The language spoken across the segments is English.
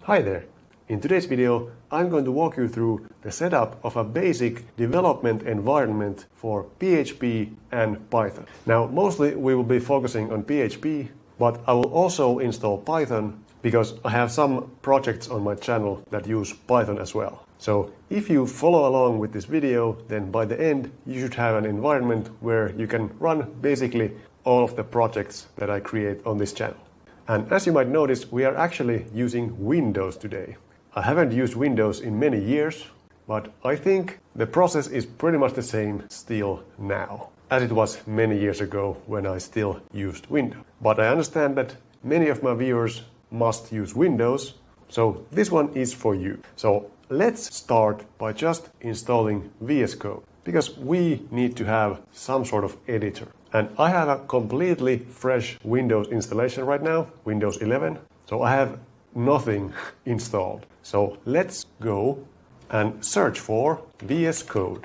Hi there! In today's video, I'm going to walk you through the setup of a basic development environment for PHP and Python. Now, mostly we will be focusing on PHP, but I will also install Python because I have some projects on my channel that use Python as well. So if you follow along with this video, then by the end you should have an environment where you can run basically all of the projects that I create on this channel. And as you might notice, we are actually using Windows today. I haven't used Windows in many years, but I think the process is pretty much the same still now, as it was many years ago when I still used Windows. But I understand that many of my viewers must use Windows, so this one is for you. So let's start by just installing VSCode, because we need to have some sort of editor. And I have a completely fresh Windows installation right now, Windows 11. So I have nothing installed. So let's go and search for VSCode.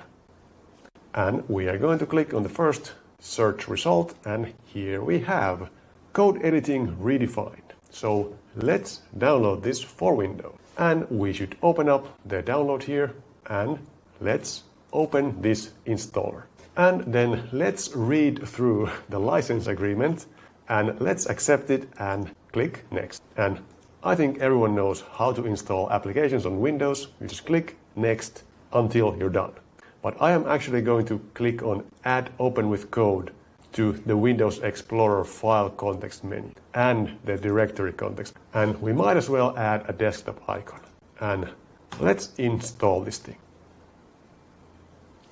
And we are going to click on the first search result, and here we have code editing redefined. So let's download this for Windows. And we should open up the download here, and let's open this installer. And then let's read through the license agreement, and let's accept it and click next. And I think everyone knows how to install applications on Windows. You just click next until you're done. But I am actually going to click on Add Open with Code to the Windows Explorer file context menu and the directory context. And we might as well add a desktop icon. And let's install this thing.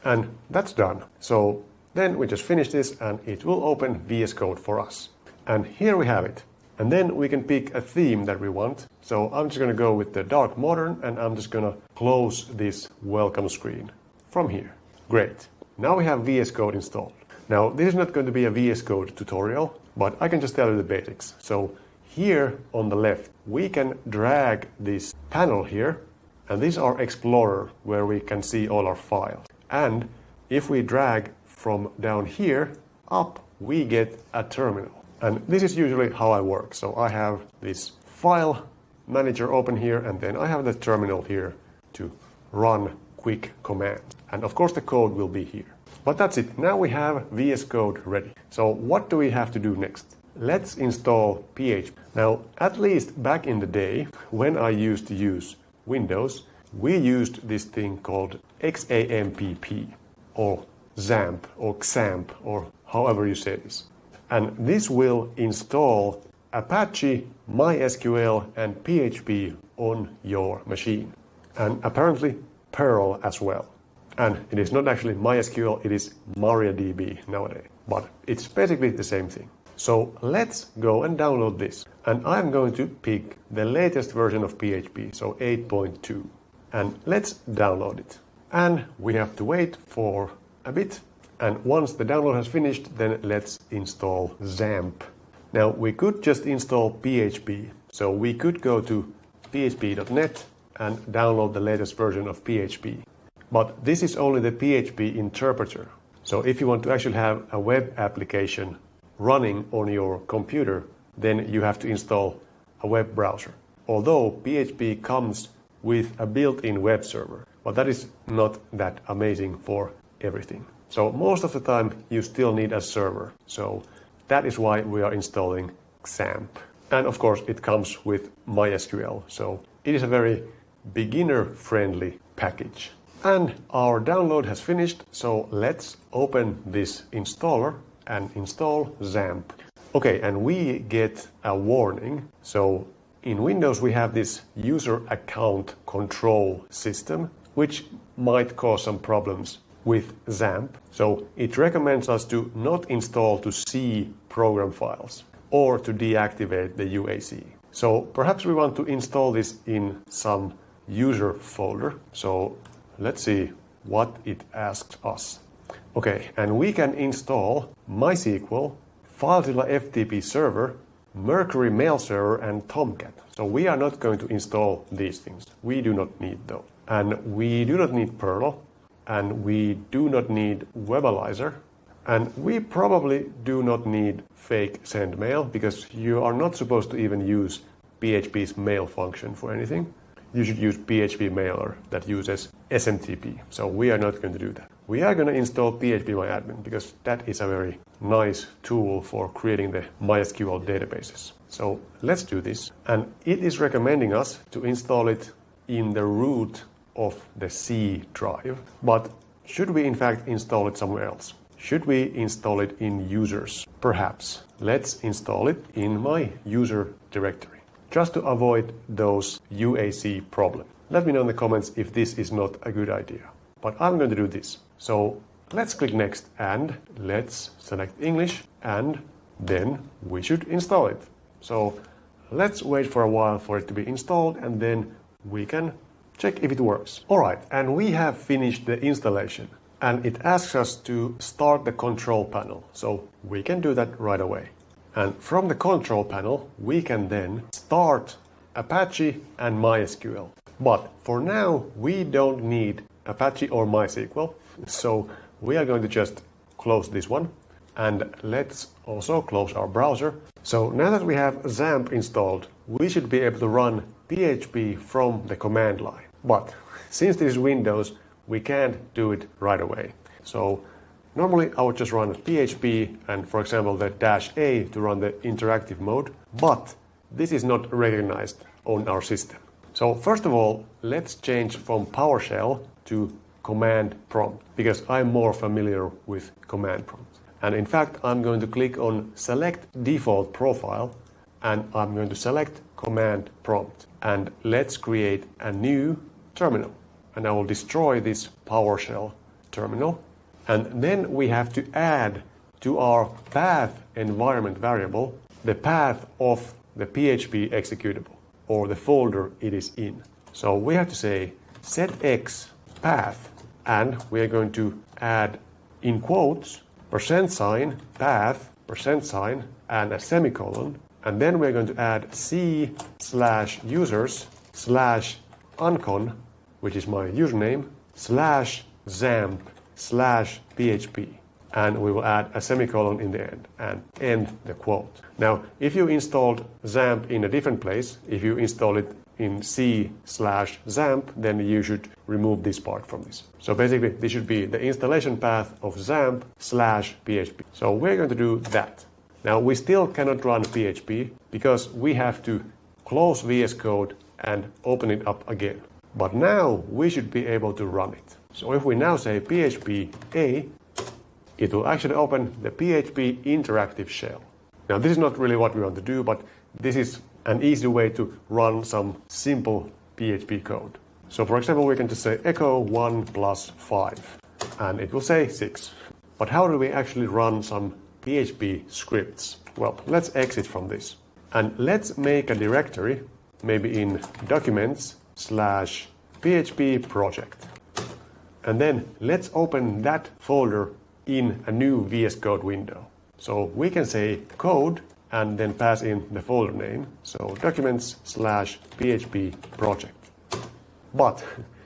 And that's done. So then we just finish this and it will open VSCode for us. And here we have it. And then we can pick a theme that we want. So I'm just going to go with the dark modern, and I'm just going to close this welcome screen from here. Great. Now we have VSCode installed. Now this is not going to be a VSCode tutorial, but I can just tell you the basics. So here on the left, we can drag this panel here, and this is our Explorer where we can see all our files. And if we drag from down here up, we get a terminal. And this is usually how I work. So I have this file manager open here, and then I have the terminal here to run quick commands. And of course the code will be here. But that's it. Now we have VS Code ready. So what do we have to do next? Let's install PHP. Now, at least back in the day, when I used to use Windows, we used this thing called XAMPP, or XAMPP, or XAMPP, or however you say this. And this will install Apache, MySQL, and PHP on your machine. And apparently Perl as well. And it is not actually MySQL, it is MariaDB nowadays. But it's basically the same thing. So let's go and download this. And I'm going to pick the latest version of PHP, so 8.2. And let's download it. And we have to wait for a bit. And once the download has finished, then let's install XAMPP. Now we could just install PHP. So we could go to php.net and download the latest version of PHP. But this is only the PHP interpreter. So if you want to actually have a web application running on your computer, then you have to install a web browser. Although PHP comes with a built-in web server, but that is not that amazing for everything. So most of the time you still need a server. So that is why we are installing XAMPP. And of course it comes with MySQL. So it is a very beginner-friendly package. And our download has finished, so let's open this installer and install XAMPP. Okay, and we get a warning. So in Windows we have this user account control system, which might cause some problems with XAMPP. So it recommends us to not install to C program files or to deactivate the UAC. So perhaps we want to install this in some user folder. So let's see what it asks us. Okay, and we can install MySQL, FileZilla FTP server, Mercury mail server, and Tomcat. So we are not going to install these things. We do not need those. And we do not need Perl, and we do not need Webalizer, and we probably do not need fake send mail, because you are not supposed to even use PHP's mail function for anything. You should use PHP mailer that uses SMTP. So we are not going to do that. We are going to install phpMyAdmin because that is a very nice tool for creating the MySQL databases. So let's do this. And it is recommending us to install it in the root of the C drive. But should we in fact install it somewhere else? Should we install it in users? Perhaps. Let's install it in my user directory, just to avoid those UAC problems. Let me know in the comments if this is not a good idea. But I'm going to do this. So let's click next and let's select English and then we should install it. So let's wait for a while for it to be installed and then we can check if it works. Alright, and we have finished the installation and it asks us to start the control panel. So we can do that right away. And from the control panel, we can then start Apache and MySQL. But for now, we don't need Apache or MySQL. So we are going to just close this one. And let's also close our browser. So now that we have XAMPP installed, we should be able to run PHP from the command line. But since this is Windows, we can't do it right away. So normally I would just run PHP and, for example, the -A to run the interactive mode, but this is not recognized on our system. So first of all, let's change from PowerShell to command prompt because I'm more familiar with command prompt. And in fact, I'm going to click on select default profile and I'm going to select command prompt. And let's create a new terminal. And I will destroy this PowerShell terminal. And then we have to add to our path environment variable the path of the PHP executable or the folder it is in. So we have to say set x path and we are going to add in quotes %, path, %, and a semicolon. And then we're going to add c/users/uncon, which is my username, /XAMPP/PHP. And we will add a semicolon in the end and end the quote. Now, if you installed XAMPP in a different place, if you install it in c/XAMPP, then you should remove this part from this. So basically, this should be the installation path of XAMPP/PHP. So we're going to do that. Now, we still cannot run PHP because we have to close VS Code and open it up again. But now we should be able to run it. So if we now say phpA, it will actually open the PHP interactive shell. Now this is not really what we want to do, but this is an easy way to run some simple PHP code. So for example, we can just say echo 1 + 5, and it will say 6. But how do we actually run some PHP scripts? Well, let's exit from this. And let's make a directory, maybe in documents/PHP project. And then let's open that folder in a new VS Code window. So we can say code and then pass in the folder name. So documents/PHP project. But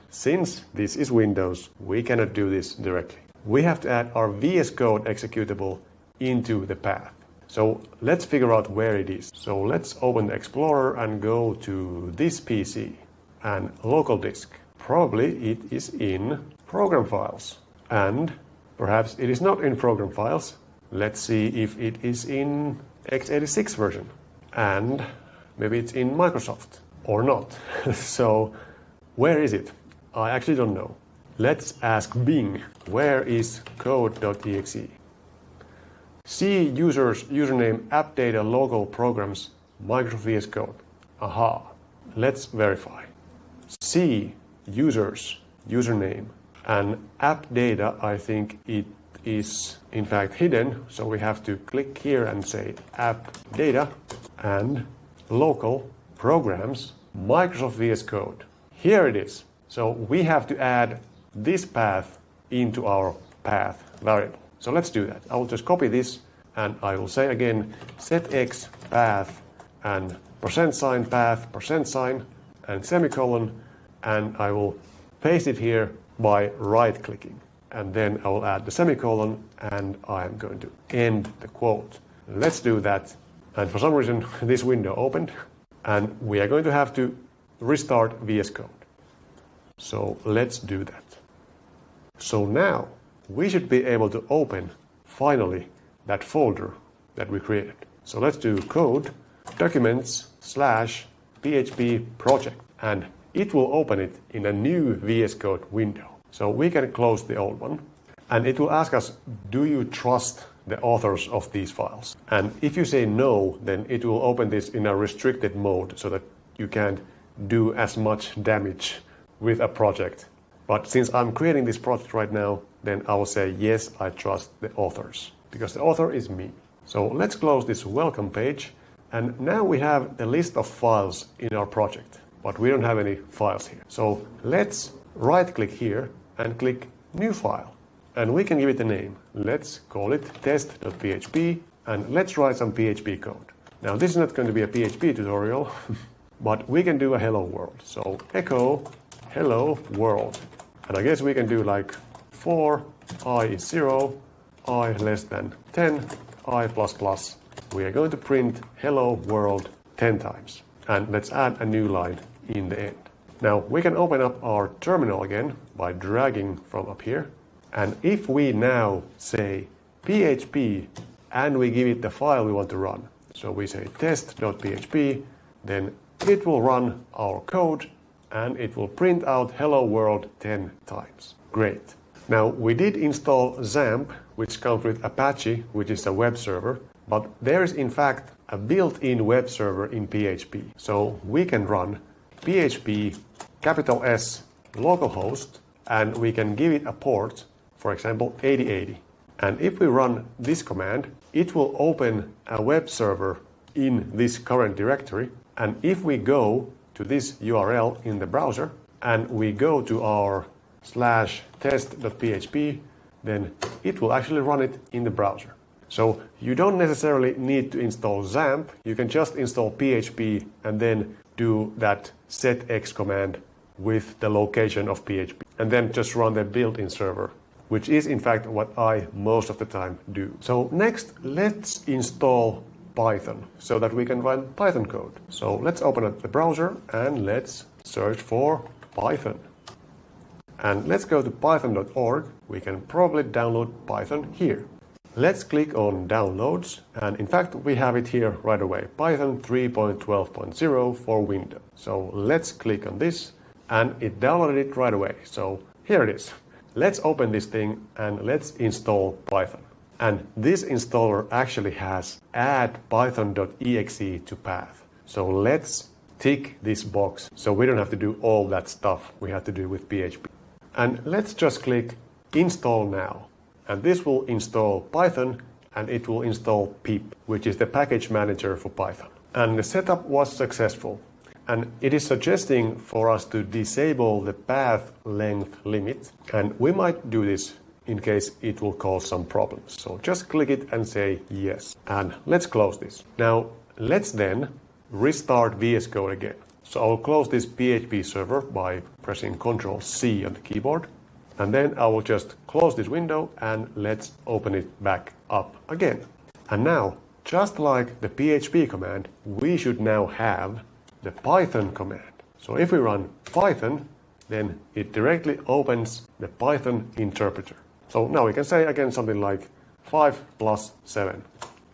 since this is Windows, we cannot do this directly. We have to add our VS Code executable into the path. So let's figure out where it is. So let's open the Explorer and go to this PC and local disk. Probably it is in program files. And perhaps it is not in program files. Let's see if it is in x86 version. And maybe it's in Microsoft or not. So where is it? I actually don't know. Let's ask Bing. Where is code.exe? C users username app data local programs Microsoft VS Code. Aha. Let's verify. C users username and app data, I think it is in fact hidden. So we have to click here and say app data and local programs Microsoft VS Code. Here it is. So we have to add this path into our path variable. So let's do that. I will just copy this and I will say again set x path and %, path, % and semicolon, and I will paste it here by right clicking, and then I will add the semicolon and I am going to end the quote. Let's do that. And for some reason this window opened And we are going to have to restart VS Code. So let's do that. So now we should be able to open finally that folder that we created. So let's do code documents/PHP project, and it will open it in a new VS Code window. So we can close the old one, and it will ask us, do you trust the authors of these files? And if you say no, then it will open this in a restricted mode so that you can't do as much damage with a project. But since I'm creating this project right now, then I will say yes, I trust the authors, because the author is me. So let's close this welcome page, and now we have the list of files in our project, but we don't have any files here. So let's right click here and click new file, and we can give it a name. Let's call it test.php, and let's write some PHP code. Now this is not going to be a PHP tutorial, but we can do a hello world. So echo hello world, and I guess we can do like for I is 0, I less than 10, I plus plus. We are going to print hello world 10 times. And let's add a new line in the end. Now we can open up our terminal again by dragging from up here. And if we now say PHP and we give it the file we want to run, so we say test.php, then it will run our code and it will print out hello world 10 times. Great. Now we did install XAMPP, which comes with Apache, which is a web server, but there is in fact a built-in web server in PHP. So we can run PHP S localhost, and we can give it a port, for example 8080. And if we run this command, it will open a web server in this current directory. And if we go to this URL in the browser and we go to our /test.php, then it will actually run it in the browser. So you don't necessarily need to install XAMPP. You can just install PHP and then do that setx command with the location of PHP, and then just run the built-in server, which is in fact what I most of the time do. So next, let's install Python so that we can run Python code. So let's open up the browser and let's search for Python. And let's go to python.org. We can probably download Python here. Let's click on downloads, and in fact we have it here right away, Python 3.12.0 for Windows. So let's click on this and it downloaded it right away. So here it is. Let's open this thing and let's install Python. And this installer actually has add python.exe to path. So let's tick this box so we don't have to do all that stuff we have to do with PHP. And let's just click install now. And this will install Python, and it will install pip, which is the package manager for Python. And the setup was successful. And it is suggesting for us to disable the path length limit. And we might do this in case it will cause some problems. So just click it and say yes. And let's close this. Now let's then restart VS Code again. So I'll close this PHP server by pressing Ctrl+C on the keyboard. And then I will just close this window and let's open it back up again. And now, just like the PHP command, we should now have the Python command. So if we run Python, then it directly opens the Python interpreter. So now we can say again something like 5 plus 7.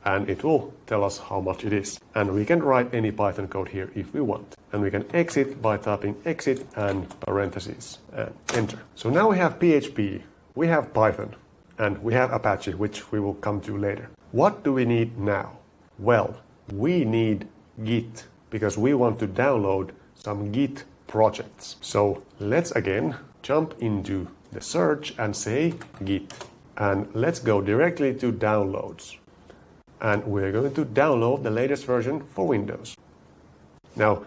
And it will tell us how much it is. And we can write any Python code here if we want. And we can exit by typing exit and parentheses and enter. So now we have PHP, we have Python, and we have Apache, which we will come to later. What do we need now? Well, we need Git, because we want to download some Git projects. So let's again jump into the search and say Git. And let's go directly to downloads. And we're going to download the latest version for Windows. Now,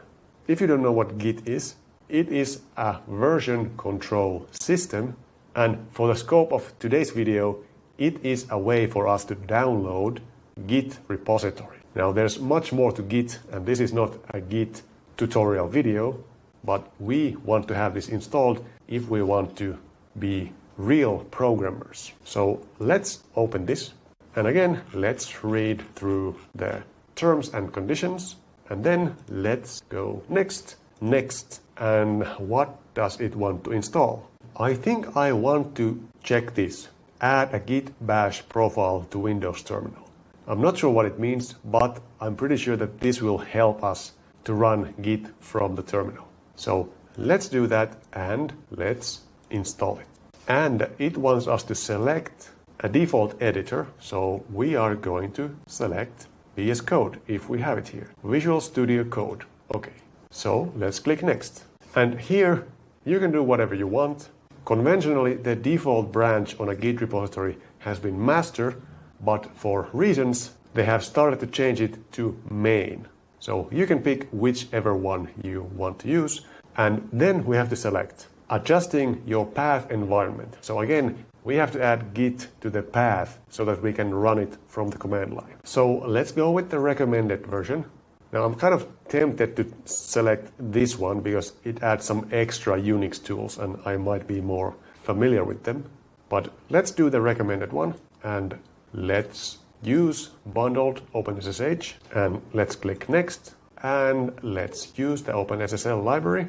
if you don't know what Git is, it is a version control system. And for the scope of today's video, it is a way for us to download Git repository. Now, there's much more to Git, and this is not a Git tutorial video, but we want to have this installed if we want to be real programmers. So let's open this. And again, let's read through the terms and conditions. And then let's go next, next. And what does it want to install? I think I want to check this. Add a Git bash profile to Windows terminal. I'm not sure what it means, but I'm pretty sure that this will help us to run Git from the terminal. So let's do that and let's install it. And it wants us to select a default editor. So we are going to select VSCode if we have it here. Visual Studio Code. Okay. So let's click next. And here you can do whatever you want. Conventionally, the default branch on a Git repository has been master, but for reasons, they have started to change it to main. So you can pick whichever one you want to use. And then we have to select adjusting your path environment. So again, we have to add Git to the path so that we can run it from the command line. So let's go with the recommended version. Now I'm kind of tempted to select this one because it adds some extra Unix tools and I might be more familiar with them. But let's do the recommended one and let's use bundled OpenSSH and let's click next and let's use the OpenSSL library.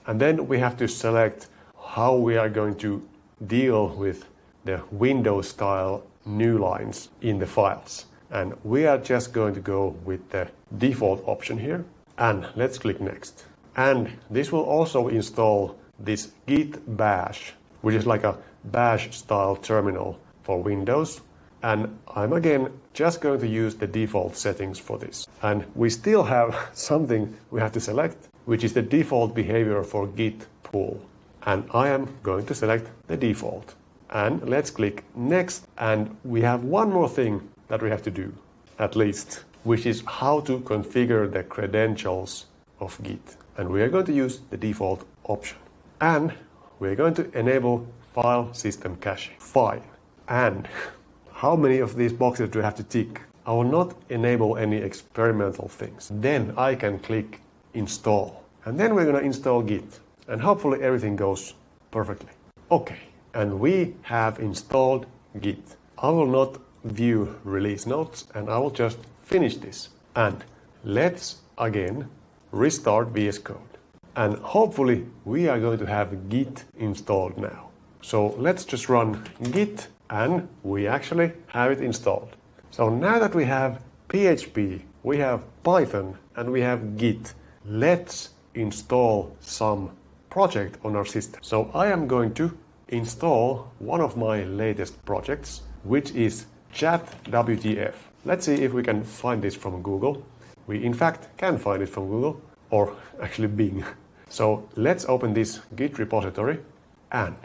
And then we have to select how we are going to deal with the Windows style new lines in the files. And we are just going to go with the default option here. And let's click next. And this will also install this Git bash, which is like a bash style terminal for Windows. And I'm again just going to use the default settings for this. And we still have something we have to select, which is the default behavior for Git pull. And I am going to select the default. And let's click next. And we have one more thing that we have to do, at least, which is how to configure the credentials of Git. And we are going to use the default option. And we're going to enable file system caching. Fine. And how many of these boxes do I have to tick? I will not enable any experimental things. Then I can click install. And then we're going to install Git. And hopefully everything goes perfectly. Okay. And we have installed Git. I will not view release notes and I will just finish this. And let's again restart VS Code. And hopefully we are going to have Git installed now. So let's just run Git and we actually have it installed. So now that we have PHP, we have Python and we have Git, let's install some project on our system. So I am going to install one of my latest projects, which is ChatWTF. Let's see if we can find this from Google. We in fact can find it from Google or actually Bing. So let's open this Git repository and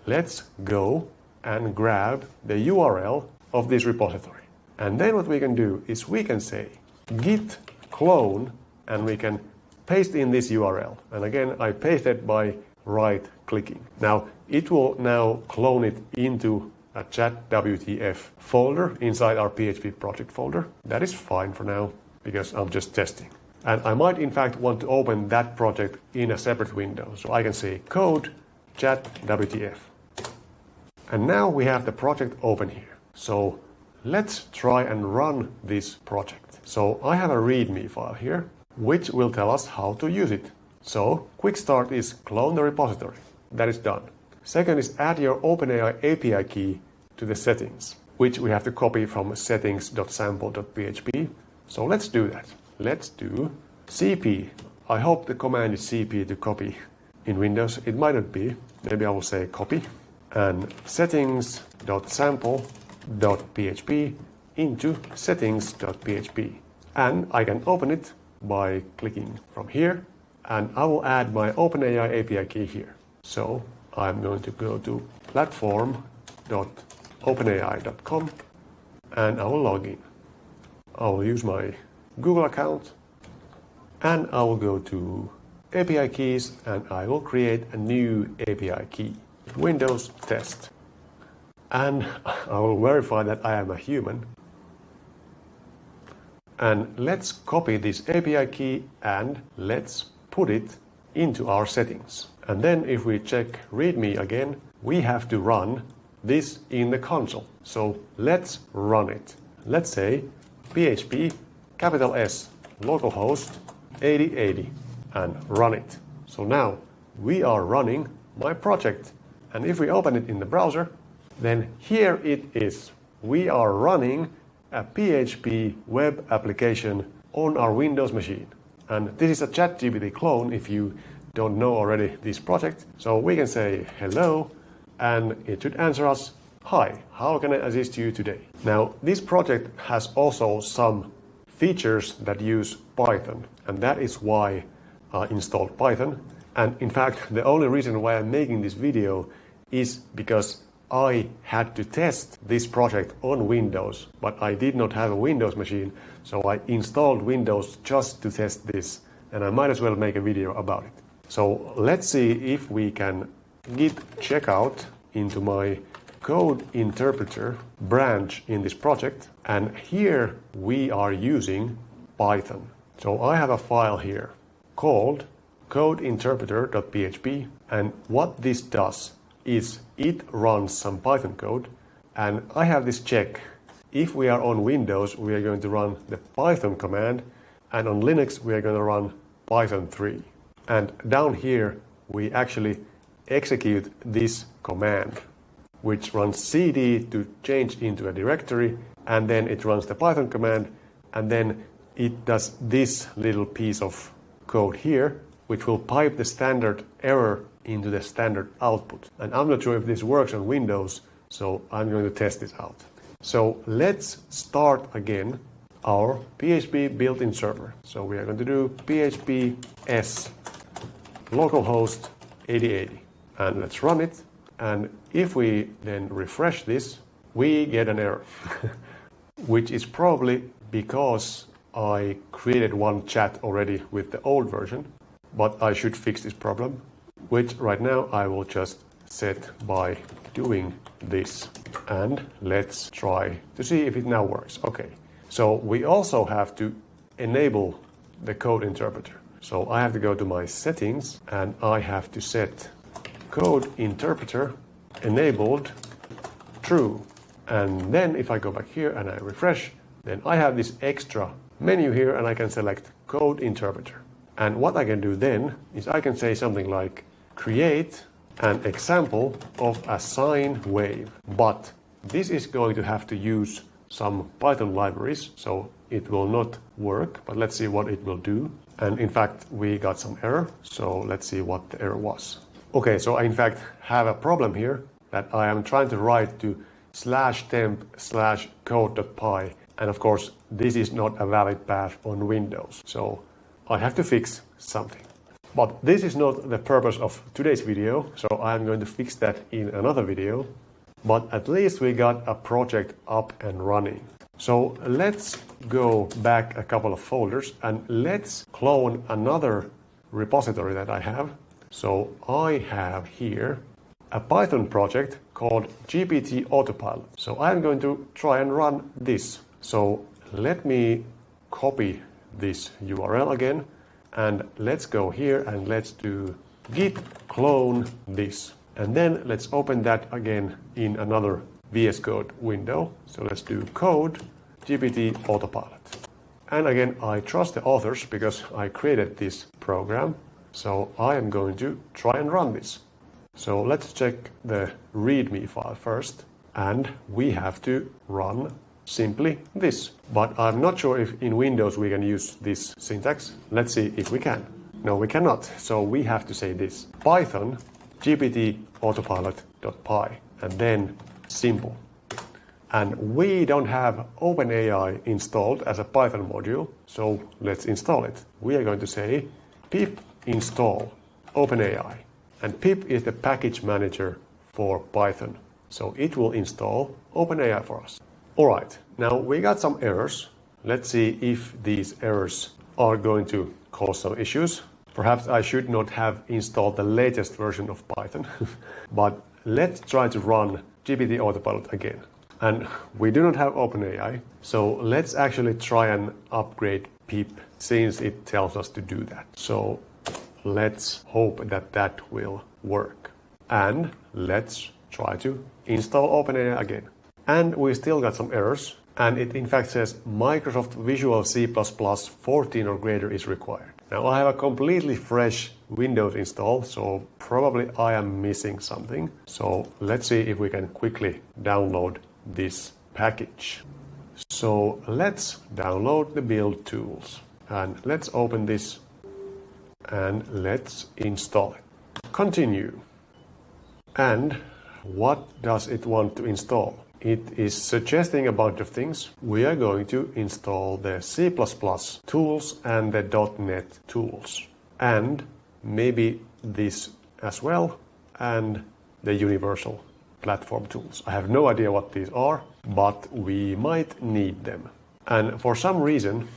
let's go and grab the URL of this repository. And then what we can do is we can say git clone and we can paste in this URL. And again, I paste it by right clicking. Now it will now clone it into a ChatWTF folder inside our PHP project folder. That is fine for now because I'm just testing. And I might in fact want to open that project in a separate window. So I can say code ChatWTF. And now we have the project open here. So let's try and run this project. So I have a README file here, which will tell us how to use it. So quick start is clone the repository. That is done. Second is add your OpenAI API key to the settings, which we have to copy from settings.sample.php. So let's do that. Let's do cp. I hope the command is cp to copy in Windows. It might not be. Maybe I will say copy. And settings.sample.php into settings.php. And I can open it by clicking from here. And I will add my OpenAI API key here. So I'm going to go to platform.openai.com and I will log in. I will use my Google account and I will go to API keys and I will create a new API key, Windows test. And I will verify that I am a human. And let's copy this API key and let's put it into our settings. And then if we check README again, we have to run this in the console. So let's run it. Let's say PHP, capital S, localhost, 8080 and run it. So now we are running my project. And if we open it in the browser, then here it is. We are running a PHP web application on our Windows machine. And this is a ChatGPT clone if you don't know already this project. So we can say hello, and it should answer us, hi, how can I assist you today? Now, this project has also some features that use Python, and that is why I installed Python. And in fact, the only reason why I'm making this video is because I had to test this project on Windows, but I did not have a Windows machine, so I installed Windows just to test this, and I might as well make a video about it. So let's see if we can git checkout into my CodeInterpreter branch in this project, and here we are using Python. So I have a file here called CodeInterpreter.php, and what this does is it runs some Python code, and I have this check. If we are on Windows, we are going to run the Python command, and on Linux, we are going to run Python 3. And down here, we actually execute this command, which runs cd to change into a directory, and then it runs the Python command, and then it does this little piece of code here, which will pipe the standard error into the standard output. And I'm not sure if this works on Windows, so I'm going to test this out. So let's start again our PHP built-in server. So we are going to do PHP s localhost 8080, and let's run it. And if we then refresh this, we get an error, which is probably because I created one chat already with the old version, but I should fix this problem, which right now I will just set by doing this. And let's try to see if it now works. Okay, so we also have to enable the code interpreter. So I have to go to my settings, and I have to set code interpreter enabled true. And then if I go back here and I refresh, then I have this extra menu here, and I can select code interpreter. And what I can do then is I can say something like create an example of a sine wave. But this is going to have to use some Python libraries, so it will not work, but let's see what it will do. And in fact, we got some error, so let's see what the error was. Okay, so I in fact have a problem here that I am trying to write to /temp/code.py, and of course this is not a valid path on Windows, so I have to fix something. But this is not the purpose of today's video, so I'm going to fix that in another video. But at least we got a project up and running. So let's go back a couple of folders and let's clone another repository that I have. So I have here a Python project called GPT-AutoPilot. So I'm going to try and run this. So let me copy this URL again, and let's go here and let's do git clone this. And then let's open that again in another VSCode window. So let's do code GPT-AutoPilot. And again, I trust the authors because I created this program. So I am going to try and run this. So let's check the README file first. And we have to run simply this. But I'm not sure if in Windows we can use this syntax. Let's see if we can. No, we cannot. So we have to say this. Python GPT-AutoPilot.py and then simple. And we don't have OpenAI installed as a Python module, so let's install it. We are going to say pip install OpenAI. And pip is the package manager for Python. So it will install OpenAI for us. All right, now we got some errors. Let's see if these errors are going to cause some issues. Perhaps I should not have installed the latest version of Python, but let's try to run GPT-AutoPilot again. And we do not have OpenAI, so let's actually try and upgrade pip since it tells us to do that. So let's hope that that will work. And let's try to install OpenAI again. And we still got some errors, and it in fact says Microsoft Visual C++ 14 or greater is required. Now I have a completely fresh Windows install, so probably I am missing something. So let's see if we can quickly download this package. So let's download the build tools and let's open this and let's install it. Continue. And what does it want to install? It is suggesting a bunch of things. We are going to install the C++ tools and the .NET tools. And maybe this as well, and the universal platform tools. I have no idea what these are, but we might need them. And for some reason,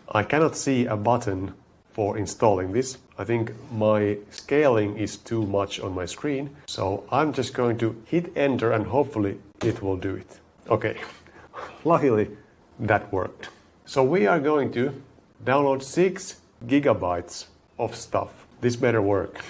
I cannot see a button for installing this. I think my scaling is too much on my screen, so I'm just going to hit enter and hopefully it will do it. Okay, luckily that worked. So we are going to download 6 gigabytes of stuff. This better work.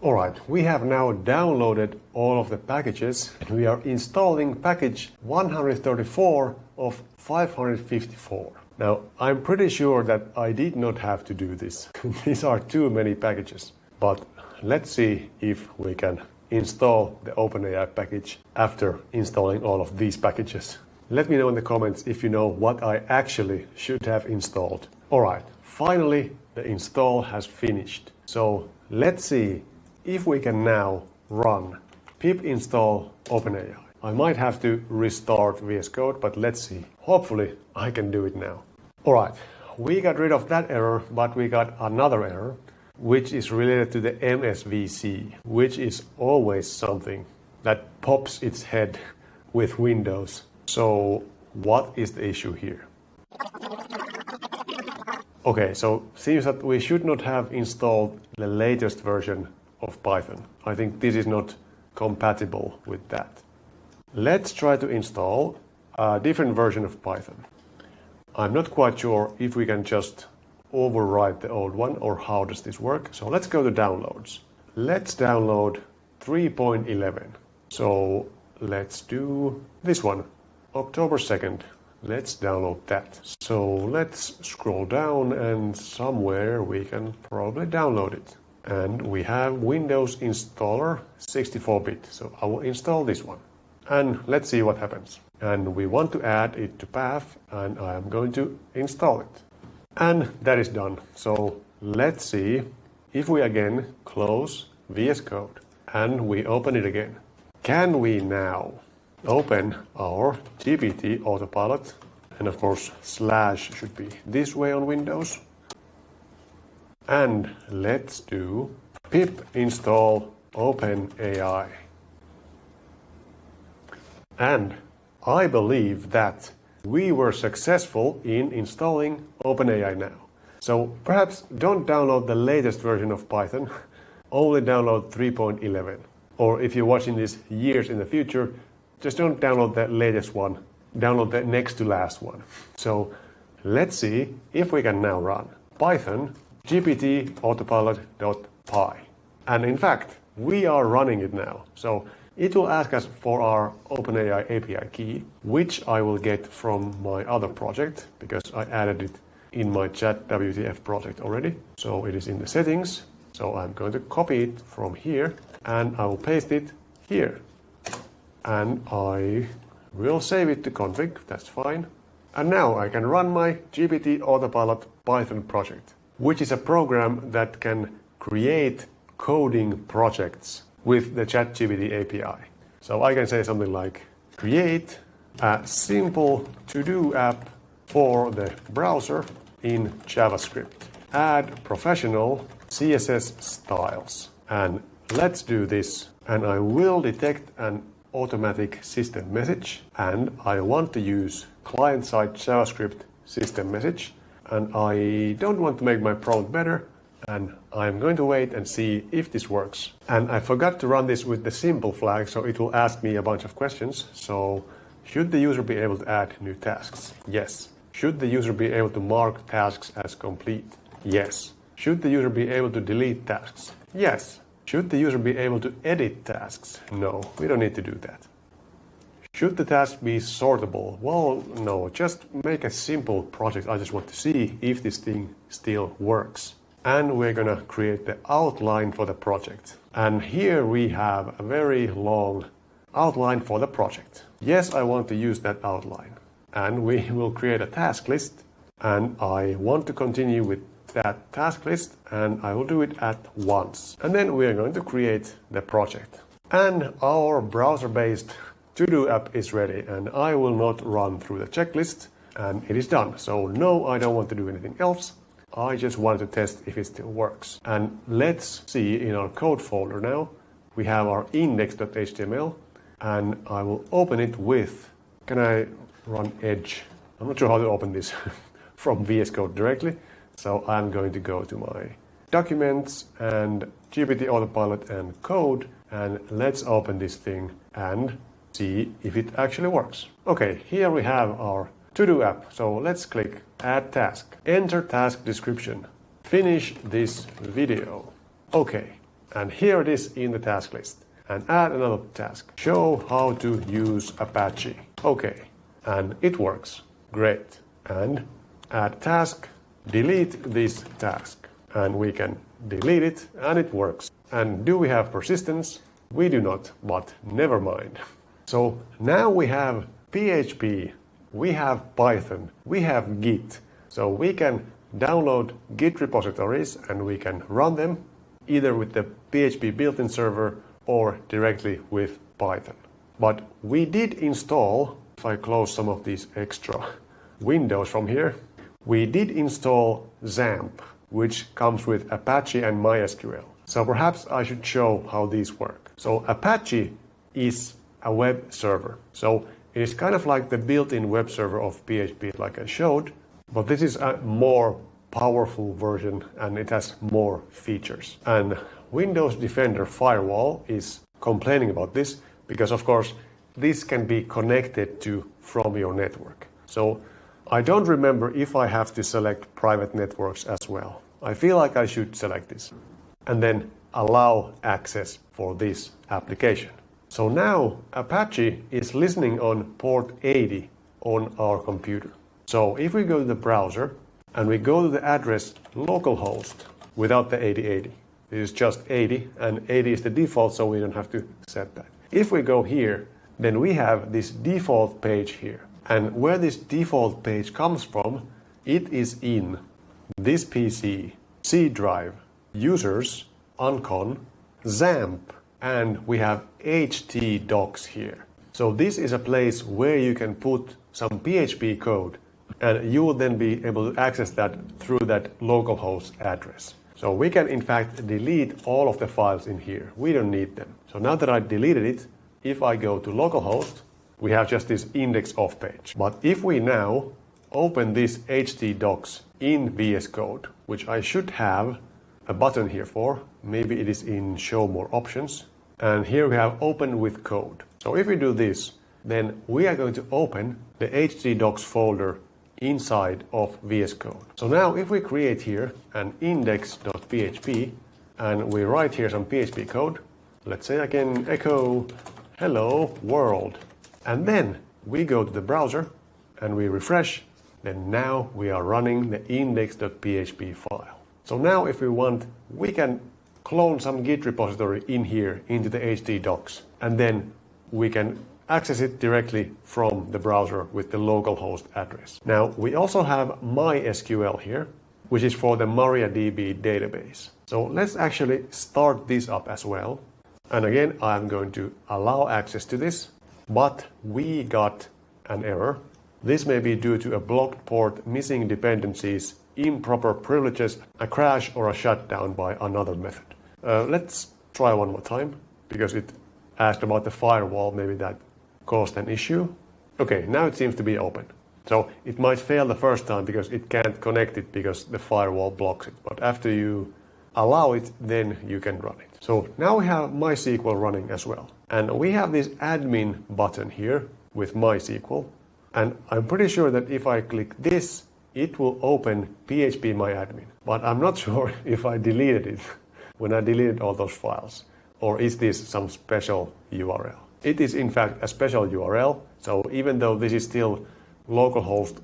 Alright, we have now downloaded all of the packages. We are installing package 134 of 554. Now, I'm pretty sure that I did not have to do this. These are too many packages. But let's see if we can install the OpenAI package after installing all of these packages. Let me know in the comments if you know what I actually should have installed. Alright, finally the install has finished. So let's see if we can now run pip install OpenAI. I might have to restart VSCode, but let's see. Hopefully I can do it now. Alright, we got rid of that error, but we got another error, which is related to the MSVC, which is always something that pops its head with Windows. So what is the issue here? Okay, so seems that we should not have installed the latest version of Python. I think this is not compatible with that. Let's try to install a different version of Python. I'm not quite sure if we can just overwrite the old one or how does this work. So let's go to downloads. Let's download 3.11. So let's do this one, October 2nd. Let's download that. So let's scroll down and somewhere we can probably download it. And we have Windows installer 64-bit. So I will install this one. And let's see what happens. And we want to add it to path and I am going to install it. And that is done. So let's see if we again close VSCode and we open it again. Can we now open our GPT-AutoPilot? And of course, slash should be this way on Windows. And let's do pip install OpenAI. And I believe that we were successful in installing OpenAI now. So perhaps don't download the latest version of Python, only download 3.11. Or if you're watching this years in the future, just don't download the latest one, download the next to last one. So let's see if we can now run Python GPT-AutoPilot.py. And in fact, we are running it now. So it will ask us for our OpenAI API key, which I will get from my other project because I added it in my ChatWTF project already. So it is in the settings. So I'm going to copy it from here and I will paste it here. And I will save it to config, that's fine. And now I can run my GPT-AutoPilot Python project, which is a program that can create coding projects with the ChatGPT API. So I can say something like, create a simple to-do app for the browser in JavaScript. Add professional CSS styles. And let's do this. And I will detect an automatic system message. And I want to use client-side JavaScript system message. And I don't want to make my prompt better. And I'm going to wait and see if this works. And I forgot to run this with the simple flag, so it will ask me a bunch of questions. So, should the user be able to add new tasks? Yes. Should the user be able to mark tasks as complete? Yes. Should the user be able to delete tasks? Yes. Should the user be able to edit tasks? No, we don't need to do that. Should the task be sortable? Well, no, just make a simple project. I just want to see if this thing still works. and we're going to create the outline for the project. And here we have a very long outline for the project. Yes, I want to use that outline. And we will create a task list, and I want to continue with that task list, and I will do it at once. And then we are going to create the project. And our browser-based to-do app is ready, and I will not run through the checklist, and it is done. So no, I don't want to do anything else. I just want to test if it still works. And let's see in our code folder now, we have our index.html, and I will open it with, can I run Edge? I'm not sure how to open this from VS Code directly. So I'm going to go to my documents and GPT-AutoPilot and code, and let's open this thing and see if it actually works. Okay, here we have our to-do app. So let's click Add Task. Enter task description. Finish this video. Okay, and here it is in the task list. And add another task. Show how to use Apache. Okay, and it works. Great. And add task. Delete this task, and we can delete it, and it works. And do we have persistence? We do not, but never mind. So now we have PHP, we have Python, we have Git. So we can download Git repositories and we can run them either with the PHP Built-in Server or directly with Python. But we did install, if I close some of these extra windows from here, we did install XAMPP, which comes with Apache and MySQL. So perhaps I should show how these work. So Apache is a web server. So it is kind of like the built-in web server of PHP like I showed, but this is a more powerful version and it has more features. And Windows Defender Firewall is complaining about this because of course this can be connected to from your network. So I don't remember if I have to select private networks as well. I feel like I should select this and then allow access for this application. So now Apache is listening on port 80 on our computer. So if we go to the browser and we go to the address localhost without the 8080, it is just 80 and 80 is the default, so we don't have to set that. If we go here, then we have this default page here. And where this default page comes from, it is in this PC, C drive, users, uncon, XAMPP, and we have htdocs here. So this is a place where you can put some PHP code and you will then be able to access that through that localhost address. So we can in fact delete all of the files in here. We don't need them. So now that I deleted it, if I go to localhost, we have just this index off page. But if we now open this htdocs in VS Code, which I should have a button here for, maybe it is in show more options, and here we have open with code. So if we do this, then we are going to open the htdocs folder inside of VS Code. So now if we create here an index.php and we write here some PHP code, let's say I can echo hello world. And then we go to the browser and we refresh, then now we are running the index.php file. So now if we want, we can clone some Git repository in here into the htdocs, and then we can access it directly from the browser with the localhost address. Now we also have MySQL here, which is for the MariaDB database. So let's actually start this up as well. And again, I'm going to allow access to this. But we got an error. This may be due to a blocked port, missing dependencies, improper privileges, a crash, or a shutdown by another method. Let's try one more time because it asked about the firewall. Maybe that caused an issue. Okay, now it seems to be open. So it might fail the first time because it can't connect it because the firewall blocks it. But after you allow it, then you can run it. So now we have MySQL running as well. And we have this admin button here with MySQL. And I'm pretty sure that if I click this, it will open phpMyAdmin. But I'm not sure if I deleted it when I deleted all those files. Or is this some special URL? It is in fact a special URL. So even though this is still localhost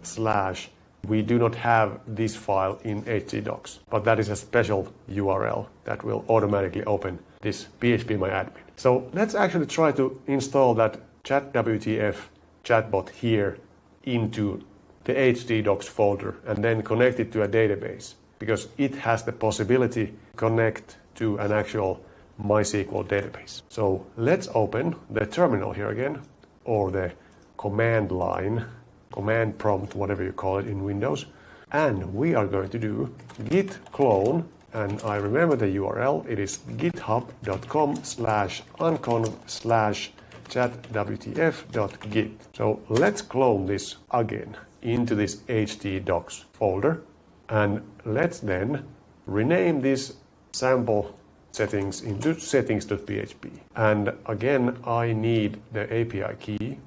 we do not have this file in htdocs, but that is a special URL that will automatically open this phpMyAdmin. So let's actually try to install that ChatWTF chatbot here into the htdocs folder and then connect it to a database, because it has the possibility to connect to an actual MySQL database. So let's open the terminal here again, or the command line, command prompt, whatever you call it in Windows. And we are going to do git clone, and I remember the URL, it is github.com/unconf/chatwtf.git. So let's clone this again into this htdocs folder, and let's then rename this sample settings into settings.php. And again, I need the API key.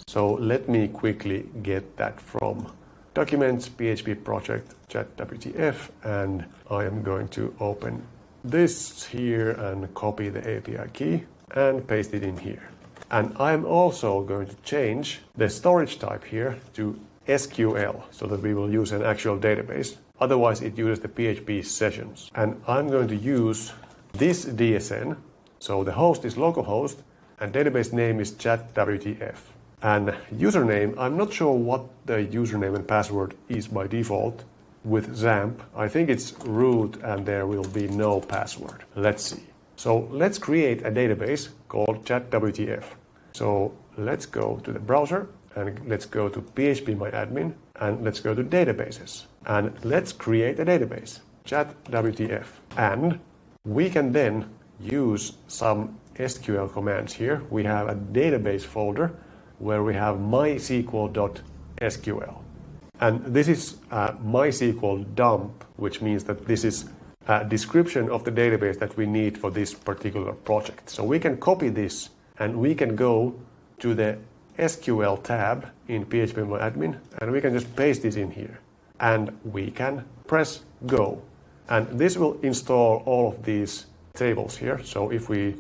So let me quickly get that from Documents, PHP project, ChatWTF, and I am going to open this here and copy the API key and paste it in here. And I'm also going to change the storage type here to SQL so that we will use an actual database. Otherwise, it uses the PHP sessions. And I'm going to use this DSN. So the host is localhost and database name is ChatWTF. And username, I'm not sure what the username and password is by default with XAMPP. I think it's root and there will be no password. Let's see. So let's create a database called ChatWTF. So let's go to the browser and let's go to phpMyAdmin and let's go to databases. And let's create a database, ChatWTF. And we can then use some SQL commands here. We have a database folder where we have MySQL.sql. And this is a MySQL dump, which means that this is a description of the database that we need for this particular project. So we can copy this and we can go to the SQL tab in phpMyAdmin and we can just paste this in here. And we can press go. And this will install all of these tables here. So if we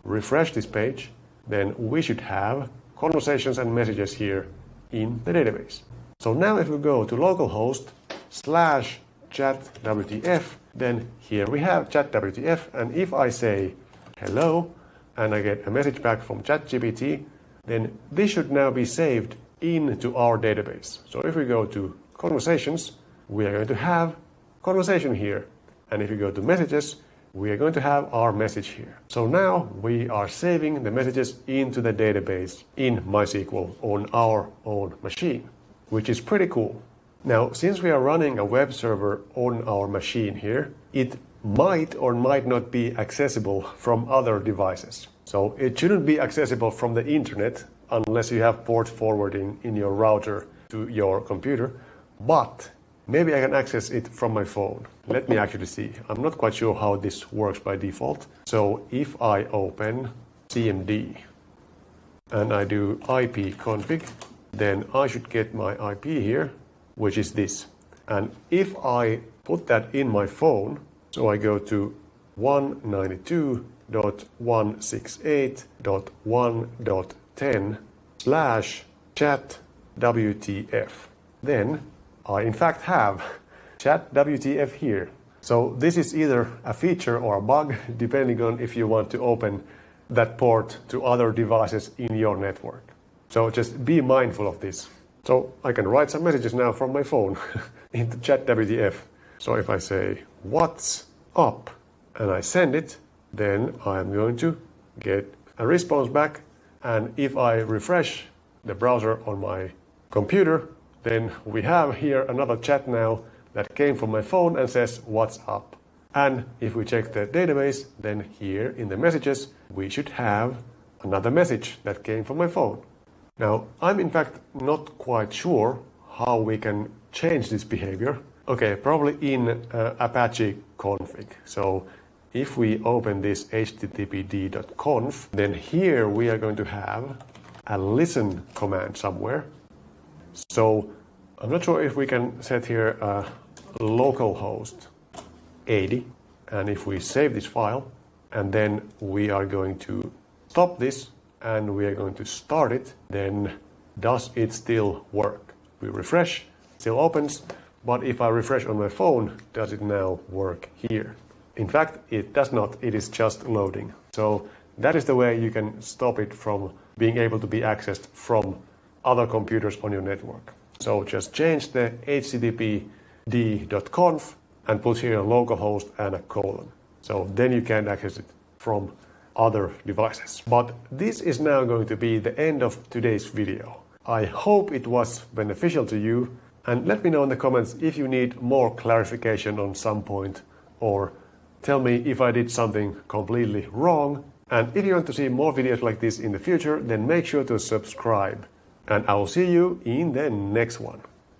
refresh this page, then we should have conversations and messages here in the database. So now if we go to localhost/chatwtf, then here we have ChatWTF, and if I say hello and I get a message back from ChatGPT, then this should now be saved into our database. So if we go to conversations, we are going to have conversation here, and if you go to messages, we are going to have our message here. So now we are saving the messages into the database in MySQL on our own machine, which is pretty cool. Now, since we are running a web server on our machine here, it might or might not be accessible from other devices. So it shouldn't be accessible from the internet unless you have port forwarding in your router to your computer, but maybe I can access it from my phone. Let me actually see. I'm not quite sure how this works by default. So if I open CMD and I do ipconfig, then I should get my IP here, which is this. And if I put that in my phone, so I go to 192.168.1.10/ChatWTF, then I in fact have ChatWTF here. So this is either a feature or a bug, depending on if you want to open that port to other devices in your network. So just be mindful of this. So I can write some messages now from my phone into ChatWTF. So if I say, what's up? And I send it, then I'm going to get a response back. And if I refresh the browser on my computer, then we have here another chat now that came from my phone and says, what's up? And if we check the database, then here in the messages, we should have another message that came from my phone. Now, I'm in fact not quite sure how we can change this behavior. Okay, probably in Apache config. So if we open this httpd.conf, then here we are going to have a listen command somewhere. So I'm not sure if we can set here localhost 80, and if we save this file, and then we are going to stop this and we are going to start it, then does it still work? We refresh, still opens, But if I refresh on my phone, does it now work here? In fact, it does not. It is just loading. So that is the way you can stop it from being able to be accessed from other computers on your network. So just change the httpd.conf and put here a localhost and a colon. So then you can access it from other devices. But this is now going to be the end of today's video. I hope it was beneficial to you, and let me know in the comments if you need more clarification on some point, or tell me if I did something completely wrong. And if you want to see more videos like this in the future, then make sure to subscribe. And I will see you in the next one.